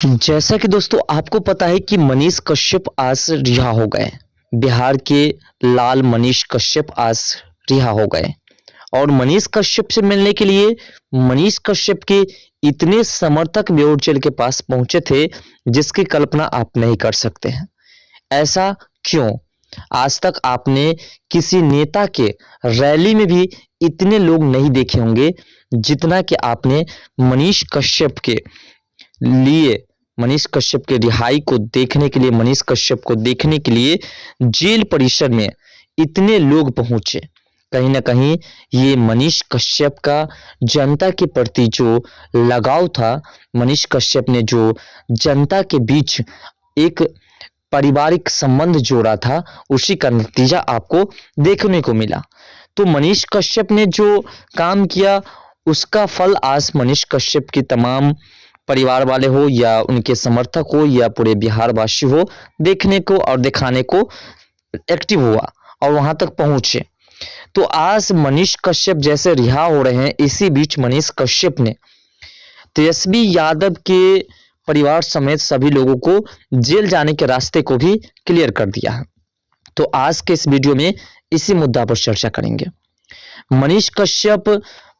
जैसा कि दोस्तों आपको पता है कि मनीष कश्यप आज रिहा हो गए। बिहार के लाल मनीष कश्यप आज रिहा हो गए और मनीष कश्यप से मिलने के लिए मनीष कश्यप के इतने समर्थक बेऊर जेल के पास पहुंचे थे जिसकी कल्पना आप नहीं कर सकते हैं। ऐसा क्यों? आज तक आपने किसी नेता के रैली में भी इतने लोग नहीं देखे होंगे जितना कि आपने मनीष कश्यप के लिए, मनीष कश्यप के रिहाई को देखने के लिए, मनीष कश्यप को देखने के लिए जेल परिसर में इतने लोग पहुंचे। कहीं ना कहीं ये मनीष कश्यप का जनता के प्रति जो लगाव था, मनीष कश्यप ने जो जनता के बीच एक पारिवारिक संबंध जोड़ा था, उसी का नतीजा आपको देखने को मिला। तो मनीष कश्यप ने जो काम किया उसका फल आज मनीष कश्यप की तमाम परिवार वाले हो या उनके समर्थक हो या पूरे बिहार वासी हो, देखने को और दिखाने को एक्टिव हुआ और वहां तक पहुंचे। तो आज मनीष कश्यप जैसे रिहा हो रहे हैं, इसी बीच मनीष कश्यप ने तेजस्वी यादव के परिवार समेत सभी लोगों को जेल जाने के रास्ते को भी क्लियर कर दिया है। तो आज के इस वीडियो में इसी मुद्दा पर चर्चा करेंगे। मनीष कश्यप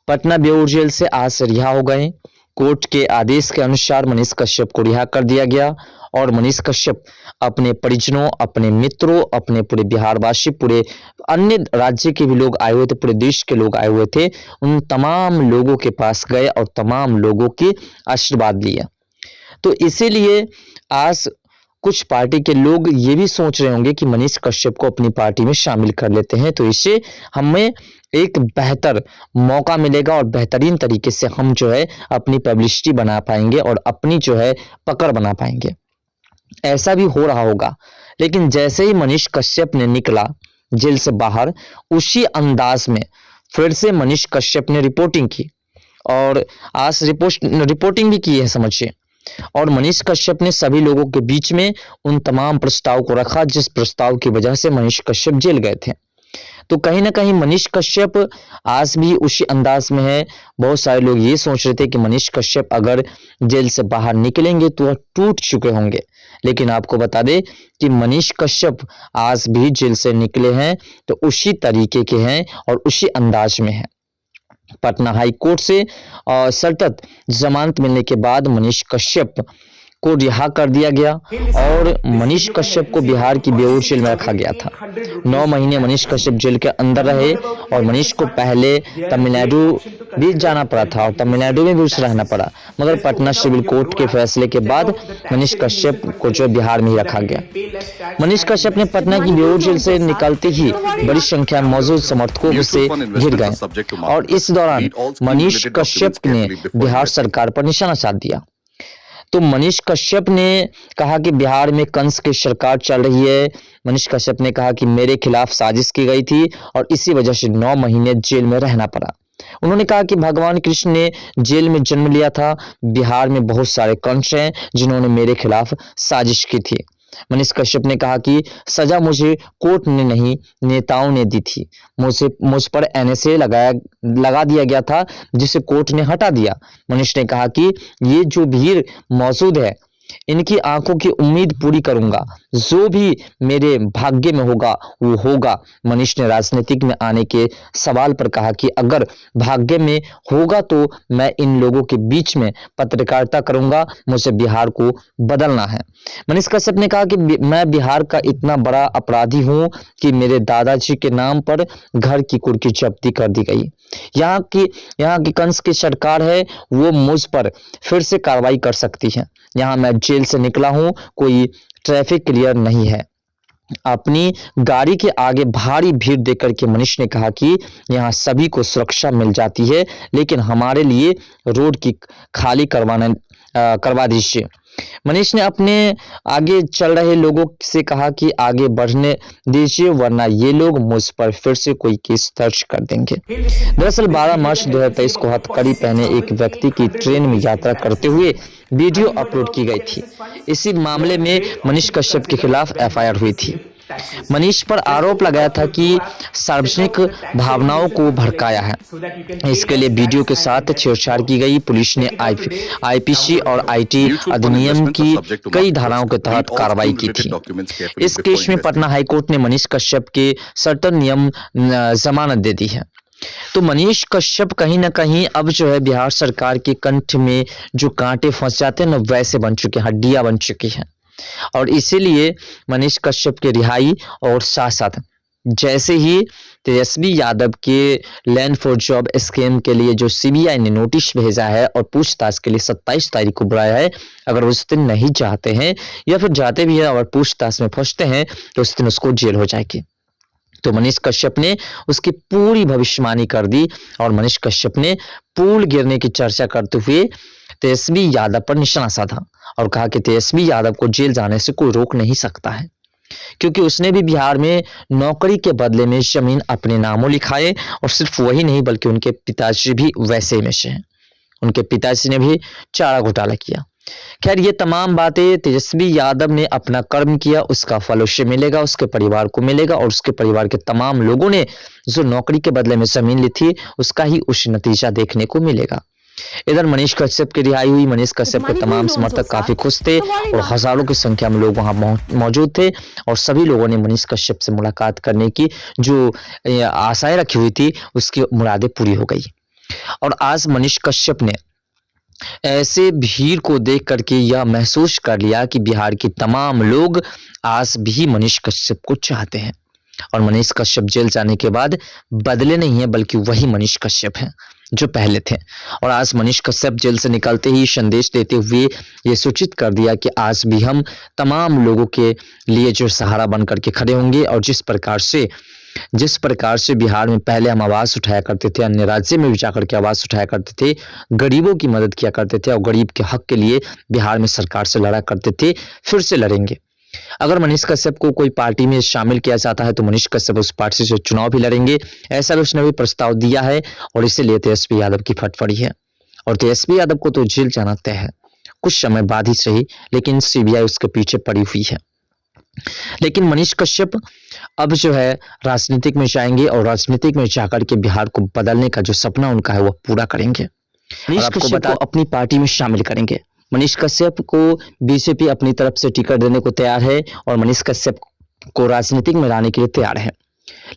पटना बेऊर जेल से आज रिहा हो गए। कोर्ट के आदेश के अनुसार मनीष कश्यप को रिहा कर दिया गया और मनीष कश्यप अपने परिजनों, अपने मित्रों, अपने पूरे बिहारवासी, पूरे अन्य राज्य के भी लोग आए हुए थे, पूरे देश के लोग आए हुए थे, उन तमाम लोगों के पास गए और तमाम लोगों के आशीर्वाद लिए। तो इसीलिए आज कुछ पार्टी के लोग ये भी सोच रहे होंगे कि मनीष कश्यप को अपनी पार्टी में शामिल कर लेते हैं, तो इससे हमें एक बेहतर मौका मिलेगा और बेहतरीन तरीके से हम जो है अपनी पब्लिसिटी बना पाएंगे और अपनी जो है पकड़ बना पाएंगे। ऐसा भी हो रहा होगा, लेकिन जैसे ही मनीष कश्यप ने निकला जेल से बाहर, उसी अंदाज में फिर से मनीष कश्यप ने रिपोर्टिंग की और आज रिपोर्टिंग भी की है, समझिए। और मनीष कश्यप ने सभी लोगों के बीच में उन तमाम प्रस्ताव को रखा जिस प्रस्ताव की वजह से मनीष कश्यप जेल गए थे। तो कहीं ना कहीं मनीष कश्यप आज भी उसी अंदाज में है। बहुत सारे लोग ये सोच रहे थे कि मनीष कश्यप अगर जेल से बाहर निकलेंगे तो वह टूट चुके होंगे, लेकिन आपको बता दें कि मनीष कश्यप आज भी जेल से निकले हैं तो उसी तरीके के हैं और उसी अंदाज में हैं। पटना हाई कोर्ट से सतत जमानत मिलने के बाद मनीष कश्यप को रिहा कर दिया गया और मनीष कश्यप को बिहार की बेऊर जेल में रखा गया था। 9 महीने मनीष कश्यप जेल के अंदर रहे और मनीष को पहले तमिलनाडु भी जाना पड़ा था और तमिलनाडु में भी उसे रहना पड़ा, मगर पटना सिविल कोर्ट के फैसले के बाद मनीष कश्यप को जो बिहार में ही रखा गया। मनीष कश्यप ने पटना की बेऊर जेल से निकलते ही बड़ी संख्या में मौजूद समर्थकों से घिर गए और इस दौरान मनीष कश्यप ने बिहार सरकार पर निशाना साध दिया। तो मनीष कश्यप ने कहा कि बिहार में कंस की सरकार चल रही है। मनीष कश्यप ने कहा कि मेरे खिलाफ साजिश की गई थी और इसी वजह से 9 महीने जेल में रहना पड़ा। उन्होंने कहा कि भगवान कृष्ण ने जेल में जन्म लिया था, बिहार में बहुत सारे कंस हैं जिन्होंने मेरे खिलाफ साजिश की थी। मनीष कश्यप ने कहा कि सजा मुझे कोर्ट ने नहीं, नेताओं ने दी थी। मुझ पर एनएसए लगा दिया गया था जिसे कोर्ट ने हटा दिया। मनीष ने कहा कि ये जो भीड़ मौजूद है इनकी आंखों की उम्मीद पूरी करूंगा, जो भी मेरे भाग्य में होगा वो होगा। मनीष ने राजनीतिक में आने के सवाल पर कहा कि अगर भाग्य में होगा तो मैं इन लोगों के बीच में पत्रकारिता करूंगा, मुझे बिहार को बदलना है। मनीष कश्यप ने कहा कि मैं बिहार का इतना बड़ा अपराधी हूं कि मेरे दादाजी के नाम पर घर की कुर्की जब्ती कर दी गई। यहाँ की कंस की सरकार है, वो मुझ पर फिर से कार्रवाई कर सकती है। यहाँ मैं जेल से निकला हूं, कोई ट्रैफिक क्लियर नहीं है। अपनी गाड़ी के आगे भारी भीड़ देखकर के मनीष ने कहा कि यहाँ सभी को सुरक्षा मिल जाती है, लेकिन हमारे लिए रोड की खाली करवा दीजिए। मनीष ने अपने आगे चल रहे लोगों से कहा कि आगे बढ़ने दीजिए वरना ये लोग मुझ पर फिर से कोई केस दर्ज कर देंगे। दरअसल 12 मार्च 2023 को हथकड़ी पहने एक व्यक्ति की ट्रेन में यात्रा करते हुए वीडियो अपलोड की गई थी। इसी मामले में मनीष कश्यप के खिलाफ एफआईआर हुई थी। मनीष पर आरोप लगाया था कि सार्वजनिक भावनाओं को भड़काया है। इसके लिए वीडियो के साथ छेड़छाड़ की गई। पुलिस ने आईपीसी और आईटी अधिनियम की कई धाराओं के तहत कार्रवाई की थी। इस केस में पटना हाईकोर्ट ने मनीष कश्यप के सर्तन नियम जमानत दे दी है। तो मनीष कश्यप कहीं ना कहीं अब जो है बिहार सरकार के कंठ में जो कांटे फंस जाते हैं ना, वैसे बन चुके हैं, हड्डियां बन चुकी हैं। और इसीलिए मनीष कश्यप की रिहाई और साथ साथ जैसे ही तेजस्वी यादव के लैंड फॉर जॉब स्कीम के लिए जो सीबीआई ने नोटिस भेजा है और पूछताछ के लिए 27 तारीख को बुलाया है, अगर उस दिन नहीं चाहते हैं या फिर जाते भी हैं और पूछताछ में फंसते हैं तो उस दिन उसको जेल हो जाएगी। तो मनीष कश्यप ने उसकी पूरी भविष्यवाणी कर दी और मनीष कश्यप ने पुल गिरने की चर्चा करते हुए तेजस्वी यादव पर निशाना साधा और कहा कि तेजस्वी यादव को जेल जाने से कोई रोक नहीं सकता है, क्योंकि उसने भी बिहार में नौकरी के बदले में जमीन अपने नामों लिखाए। और सिर्फ वही नहीं बल्कि उनके पिताजी भी वैसे में से हैं। उनके पिताजी ने भी चारा घोटाला किया। खैर, ये तमाम बातें तेजस्वी यादव ने अपना कर्म किया, उसका फल उसे मिलेगा, उसके परिवार को मिलेगा और उसके परिवार के तमाम लोगों ने जो नौकरी के बदले में जमीन ली थी उसका ही उस नतीजा देखने को मिलेगा। इधर मनीष कश्यप की रिहाई हुई। मनीष कश्यप के तमाम समर्थक काफी खुश थे और हजारों की संख्या में लोग वहां मौजूद थे और सभी लोगों ने मनीष कश्यप से मुलाकात करने की जो आशाएं रखी हुई थी उसकी मुरादें पूरी हो गई। और आज मनीष कश्यप ने ऐसे भीड़ को देख करके यह महसूस कर लिया कि बिहार के तमाम लोग आज भी मनीष कश्यप को चाहते हैं। और मनीष कश्यप जेल जाने के बाद बदले नहीं है बल्कि वही मनीष कश्यप हैं जो पहले थे। और आज मनीष कश्यप जेल से निकलते ही संदेश देते हुए ये सूचित कर दिया कि आज भी हम तमाम लोगों के लिए जो सहारा बन करके खड़े होंगे और जिस प्रकार से बिहार में पहले हम आवाज उठाया करते थे, अन्य राज्य में भी जाकर के आवाज उठाया करते थे, गरीबों की मदद किया करते थे और गरीब के हक के लिए बिहार में सरकार से लड़ा करते थे, फिर से लड़ेंगे। अगर मनीष कश्यप को कोई पार्टी में शामिल किया जाता है तो मनीष कश्यप उस पार्टी से चुनाव भी लड़ेंगे, ऐसा भी उसने भी प्रस्ताव दिया है। और इसीलिए तेजस्वी यादव की फटफड़ी है और तेजस्वी यादव को तो जेल जाना तय है, कुछ समय बाद ही सही, लेकिन सीबीआई उसके पीछे पड़ी हुई है। लेकिन मनीष कश्यप अब जो है राजनीतिक में जाएंगे और राजनीतिक में जाकर के बिहार को बदलने का जो सपना उनका है वो पूरा करेंगे। मनीष कश्यप को अपनी पार्टी में शामिल करेंगे। मनीष कश्यप को बीजेपी अपनी तरफ से टिकट देने को तैयार है और मनीष कश्यप को राजनीतिक में लाने के लिए तैयार है।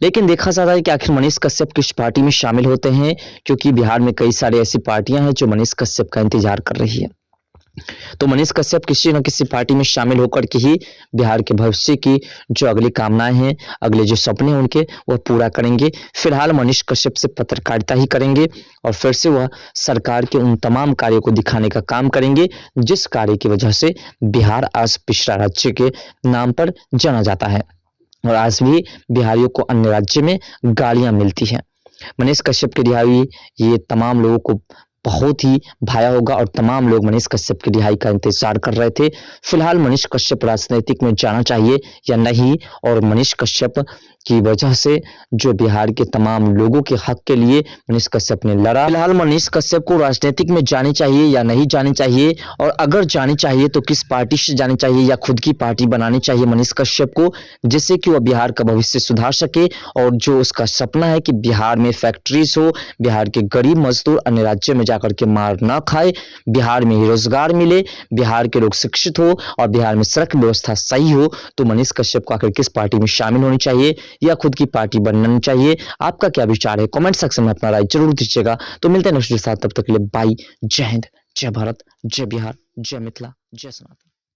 लेकिन देखा जा रहा है कि आखिर मनीष कश्यप किस पार्टी में शामिल होते हैं, क्योंकि बिहार में कई सारी ऐसी पार्टियां हैं जो मनीष कश्यप का इंतजार कर रही है। तो मनीष कश्यप किसी न किसी पार्टी में शामिल होकर के ही बिहार के भविष्य की जो अगली कामनाएं हैं, अगले जो सपने हैं उनके वह पूरा करेंगे। फिलहाल मनीष कश्यप से पत्रकारिता ही करेंगे और फिर से वह सरकार के उन तमाम कार्यों को दिखाने का काम करेंगे जिस कार्य की वजह से बिहार आज पिछड़ा राज्य के नाम पर जाना जाता है और आज भी बिहारियों को अन्य राज्य में गालियां मिलती हैं। मनीष कश्यप की रिहाई ये तमाम लोगों को बहुत ही भाया होगा और तमाम लोग मनीष कश्यप की रिहाई का इंतजार कर रहे थे। फिलहाल मनीष कश्यप राजनीतिक में जाना चाहिए या नहीं, और मनीष कश्यप की वजह से जो बिहार के तमाम लोगों के हक के लिए मनीष कश्यप ने लड़ा। फिलहाल मनीष कश्यप को राजनीतिक में जानी चाहिए या नहीं जानी चाहिए, और अगर जानी चाहिए तो किस पार्टी से जानी चाहिए या खुद की पार्टी बनानी चाहिए मनीष कश्यप को, जिससे कि वह बिहार का भविष्य सुधार सके और जो उसका सपना है कि बिहार में फैक्ट्रीज हो, बिहार के गरीब मजदूर अन्य राज्यों में जाकर के मार ना खाए, बिहार में ही रोजगार मिले, बिहार के लोग शिक्षित हो और बिहार में सड़क व्यवस्था सही हो। तो मनीष कश्यप को आखिर किस पार्टी में शामिल होनी चाहिए या खुद की पार्टी बननी चाहिए, आपका क्या विचार है? कमेंट सेक्शन में अपना राय जरूर दीजिएगा। तो मिलते हैं नेक्स्ट वीडियो के साथ, तब तक के लिए बाय। जय हिंद, जय भारत, जय बिहार, जय मिथिला, जय सनातन।